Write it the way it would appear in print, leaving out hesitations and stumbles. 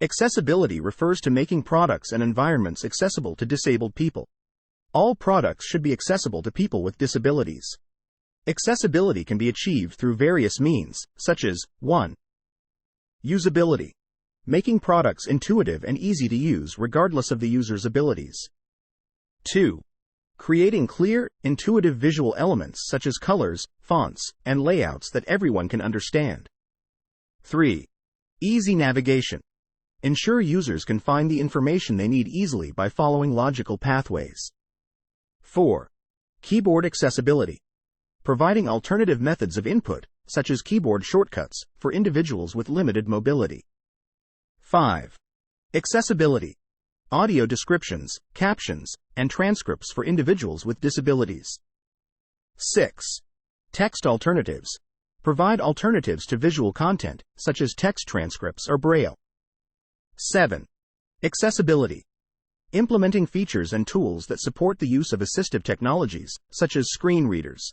Accessibility refers to making products and environments accessible to disabled people. All products should be accessible to people with disabilities. Accessibility can be achieved through various means, such as 1. Usability. Making products intuitive and easy to use regardless of the user's abilities. 2. Creating clear, intuitive visual elements such as colors, fonts, and layouts that everyone can understand. 3. Easy navigation. Ensure users can find the information they need easily by following logical pathways. 4. Keyboard accessibility. Providing alternative methods of input, such as keyboard shortcuts, for individuals with limited mobility. 5. Accessibility. Audio descriptions, captions, and transcripts for individuals with disabilities. 6. Text alternatives. Provide alternatives to visual content, such as text transcripts or Braille. 7. Accessibility. Implementing features and tools that support the use of assistive technologies, such as screen readers.